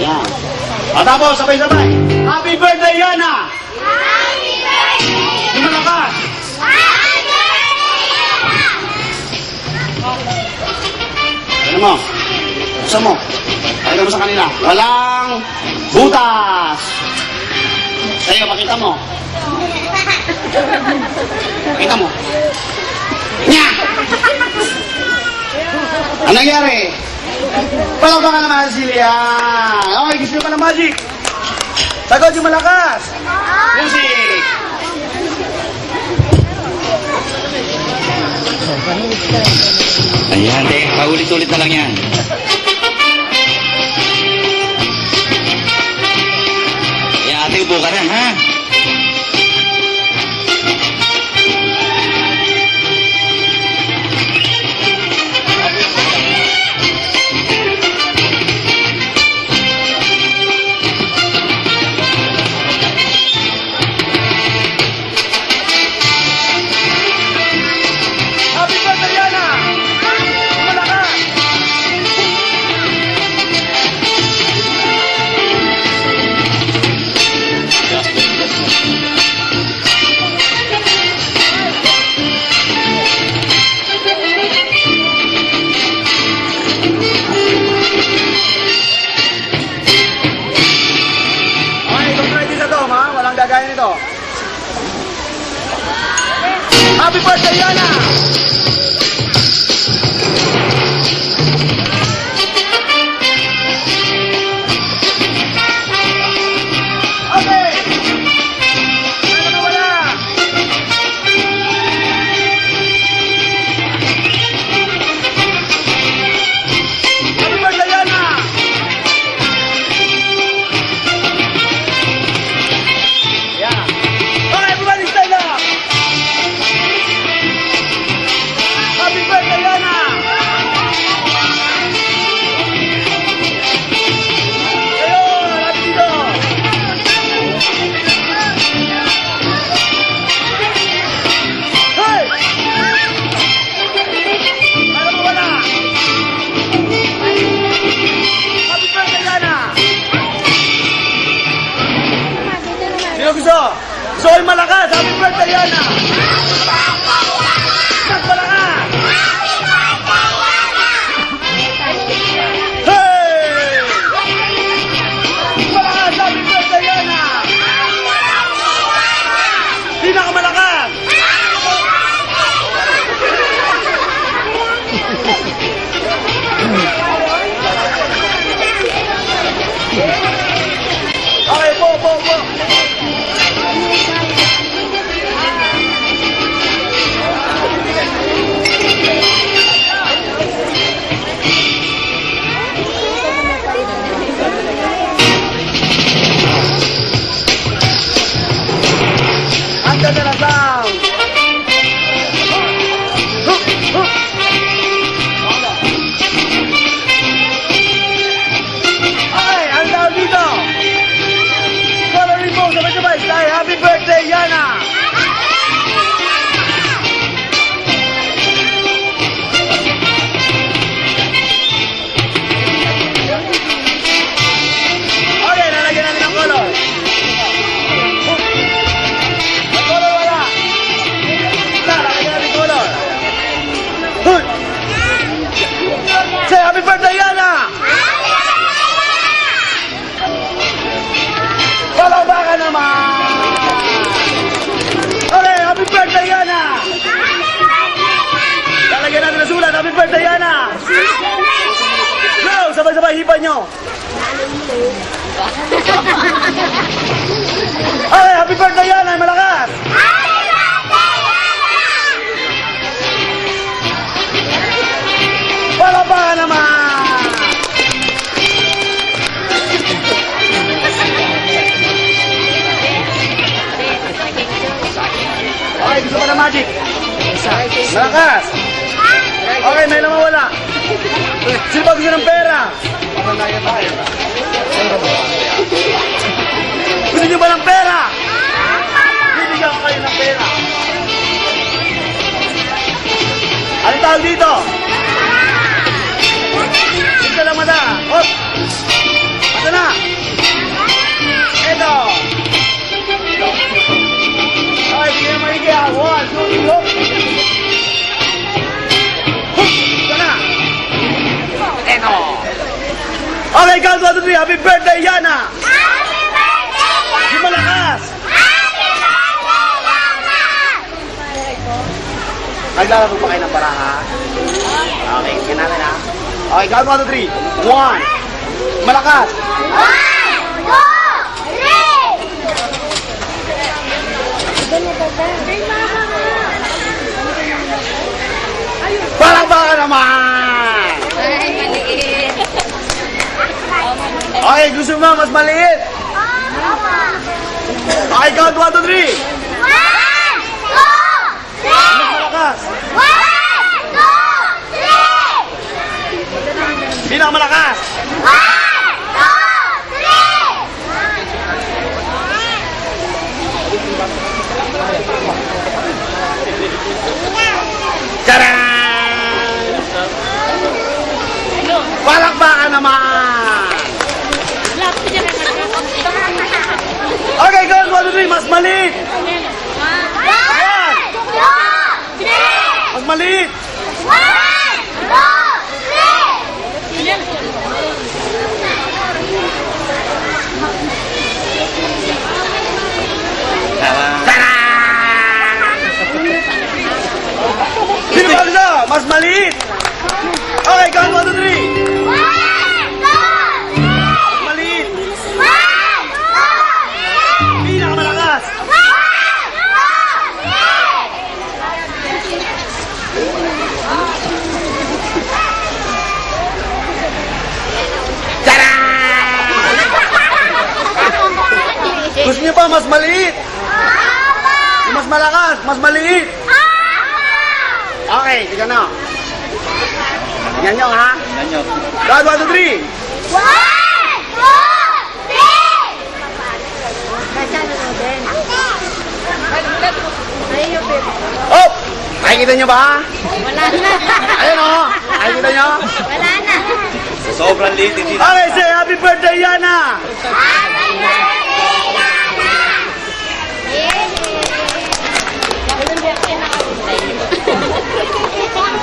Yan. O tapos, sabay-sabay. Happy birthday, Yana! Happy birthday! Yung malakas. Happy birthday, Yana! Ano mo? Buksan mo. Pakita mo sa kanila. Walang butas. Sa'yo, pakita mo. Pakita mo. Nya! Ano nangyari? Palakpakan naman sila. Okay, gusto nyo pa ng magic. Sagod yung malakas. Music. Ayan, paulit-ulit na lang yan. Ayan, ate, upo ka na, ha? Happy birthday, Yana! Malakas! Okay, congratulations na to, ha? Walang gagaya nito. Happy birthday, Yana! Okay! Ano na wala? Happy birthday, Yana! Yeah. Okay, everybody stand up! Happy birthday, Yana! Ayun, happy dito! Hey! Ano mo wala? Happy birthday, Yana! Sino gusto? Gusto ko yung malakas! Happy birthday, Yana! Mas malakas! Hey! Malakas! Happy birthday, Yana! Pinakamalakas! Okay, po. Ang ganda na sound! Okay, ang sound dito! Coloring mo, sabay-sabay, say happy birthday, Yana! Okay, lalagyan natin ng color. Ang color wala. Lalagyan natin color. Hoy! Say happy birthday, Yana! Palakpakan naman! Okay, happy birthday, Yana! Lalagyan natin ng sulat. Happy birthday, Yana! Go! Sabay-sabay, hipan nyo. Okay, happy birthday, Yana! Malakas! Palakpakan naman! Okay, gusto ko na magic. Malakas! Okay, may namawala. Sino ba gusto ng pera? Gusto niyo ba ng pera? Bibigyan ko kayo ng pera. Anong tawag dito? Ito lang mata. Hop! Ito na. happy birthday, Yana! Happy birthday, Yana! Di malakas! Happy birthday, Yana! Naglalaro pa kayo ng baraha? Okay, sige natin ha. Okay, count 1, 2, 3. 1. Malakas! 1, 2, 3! Parang baka naman! Okay, gusto mo mas maliit? Okay, count 1, 2, 3. 1, 2, 3! Malakas! 1, 2, 3! Pinakamalakas! 1, 2, 3! Tcharan! Palakpakan naman! Okay, count 1, 2, 3. Mas maliit! 1, 2, 3! Mas maliit! 1, 2, 3! Sino ba gusto? Mas maliit! Okay, count 1, 2, 3. 1, 2, 3! Maliit! 1, 2, 3! Pinakamalakas! 1, 2, 3! Gusto niyo pa mas maliit? Yung mas malakas, mas maliit. Okay, tignan nyo. Tignan nyo ha. Tingnan nyo. Count 1, 2, 3. 1, 2, 3! Oh! Nakikita nyo ba? Wala na. Ayun o. Nakikita nyo? Wala na. Sobrang liit. Hindi na. Okay, say happy birthday, Yana! Happy birthday, Yana!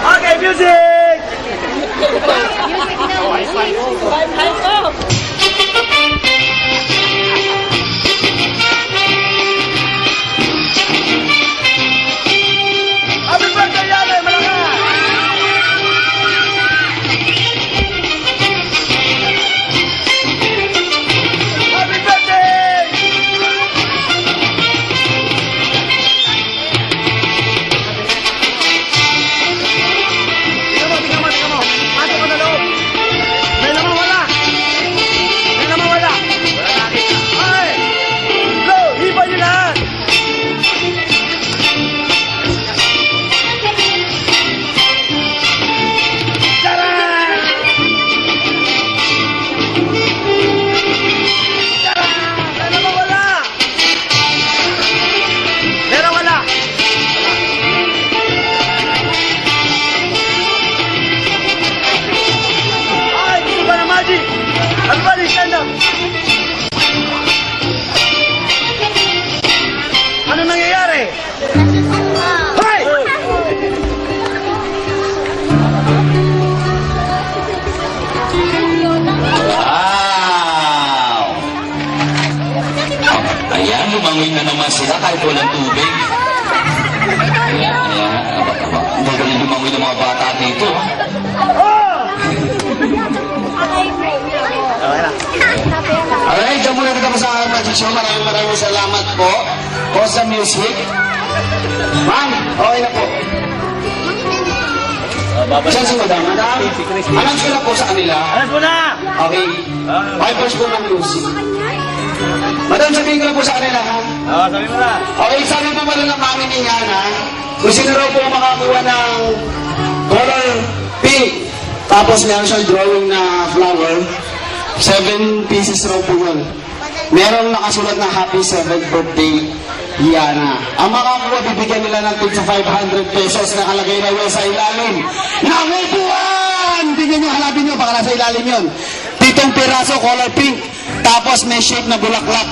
Okay, music! Happy birthday, Yana! Malakas! Happy birthday! Tingnan mo, tingnan mo, tingnan mo. Pasok ka na loob. May naman wala. May naman wala. Ay! Go! Hipa niyo lahat! Tara! May naman wala. Meron wala. Ay, gusto ba na magic? Everybody stand up. Ano nangyayari? Hoy! Wow! Ayan, lumangoy na naman sila kahit walang tubig. Ayan, ayan. Ang gagaling lumangoy ng mga bata dito. Oh! Alright, dyan muna kita sa Magic Show. Maraming salamat po sa music. Ma'am, okay na po. Saan si Madam? Madam, announce ko na po sa kanila. Alas mo na! Okay. Wipers po ng music. Madam, sabihin ko na po sa kanila, ha? Oo, sabi mo na. Okay, sabi po pala ng mami ni Yana, kung sino raw po makakuha ng color pink, tapos meron siyang drawing na flower, 7 pieces raw po yun. Meron nakasulat na happy 7th birthday, Yana. Ang makakuha, bibigyan nila ng tig sa 500 pesos na nakalagay na yun sa ilalim. Nangupuan! Tingnan nyo, hanapin nyo, baka nasa ilalim yun. 7 piraso, color pink, tapos may shape na bulaklak.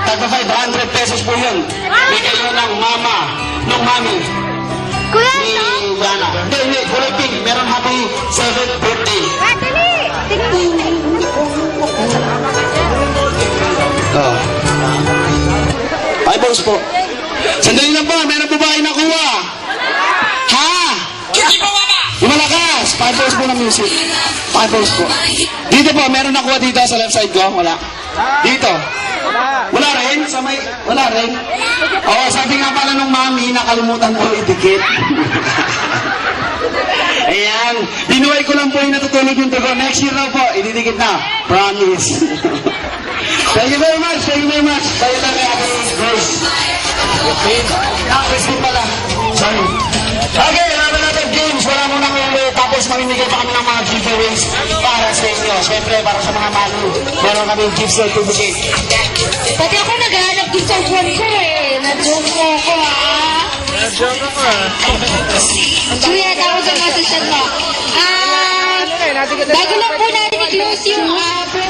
Taga 500 pesos po yun. Bigay nyo ng mama, ng mami, Kuya, ni Yana. Hindi, kulay pink. Meron happy 7th birthday. dali! Tingnan mo. Fireballs po. Sandali lang po, meron po ba kayo nakuha? Ha? Yung malakas. Fireballs po ng music. Fireballs po. Dito po, meron nakuha dito sa left side ko. Wala. Dito. Wala rin? Wala rin? Oo, sabi nga pala nung mami, nakalimutan ko idikit. Ayan. Binuhay ko lang po yung natutulog yung tugo. Next year na po, ididikit na. Promise. Thank you very much. Thank you very much. Tayo lang kay Ate Grace. Christine pala. Sorry. Okay, laban natin games. Wala muna ulit. Tapos mamimigay pa kami ng mga giveaways para sa inyo. Siyempre, para sa mga malu. Meron kami gift certificate. Pati ako naghahanap din sa phone ko eh. Na-joke mo ako ah. Kuya, tapos ang masasyan mo. Bago lang po natin i-close yung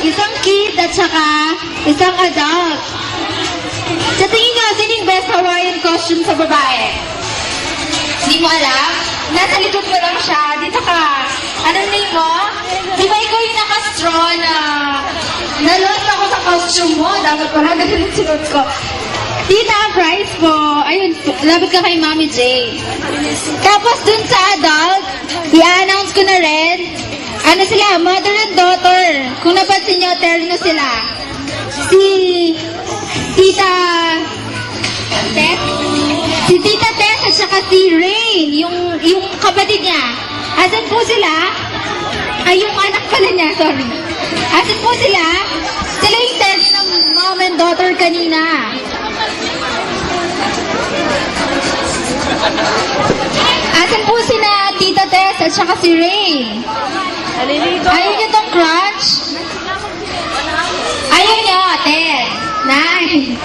isang kid at saka isang adult. Sa tingin nyo, sino yung best Hawaiian costume sa babae? Hindi mo alam? Nasa likod mo lang siya. Dito ka. Anong name mo? Di ba ikaw yung naka-straw na nalot ako sa costume mo? Dapat pala ganun yung sunod ko. Tita, prize po. Ayun, labot ka kay Mami J. Tapos dun sa adult, i-announce ko na rin. Ano sila? Mother and daughter. Kung napansin nyo, terno sila. Si Tita Tess. Si Tita Tess at saka si Rain, yung kapatid niya. Asan po sila? Ay, yung anak pala niya, sorry. Asan po sila? Sila yung terno ng mom and daughter kanina. Asan po sina Tita Tess at saka si Ray? Ayaw niyo tong crunch? Ayaw niyo, Tess. Nice.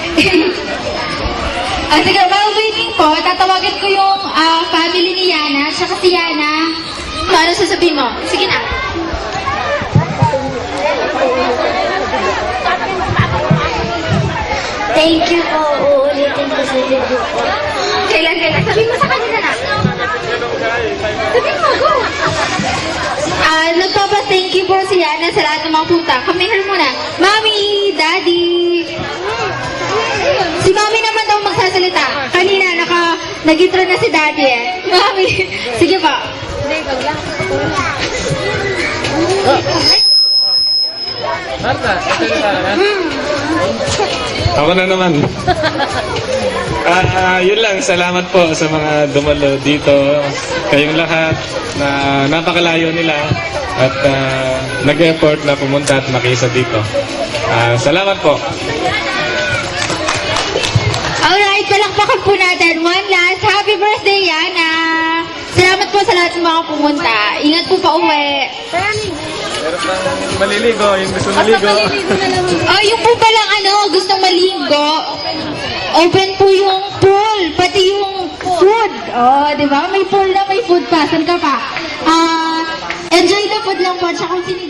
Sige, while waiting po, tatawagan ko yung family ni Yana at saka si Yana. Ano sasabihin mo? Sige na. Thank you po. Uulitin ko sa debut ko. Kailan? Sabihin mo sa kanila na. Sabihin mo, go. Nagpapa-thank you po si Yana sa lahat ng mga punta. Kamihal muna. Mami, Daddy. Si Mami naman daw magsasalita. Kanina, nag-intro na si Daddy eh. Mami, sige pa. Ako na naman. Yun lang, salamat po sa mga dumalo dito. Kayong lahat na napakalayo nila at nag-effort na pumunta at makisa dito. Salamat po. Alright, palakpakan po natin. One last, happy birthday, Yana! Salamat po sa lahat ng mga pumunta. Ingat po pa uwi. Meron pang maliligo, yung gusto maligo. Yung po palang gustong maligo. Open po yung pool, pati yung food. Di ba? May pool na may food pa. Saan ka pa? Enjoy the food lang po. Tsaka kung sino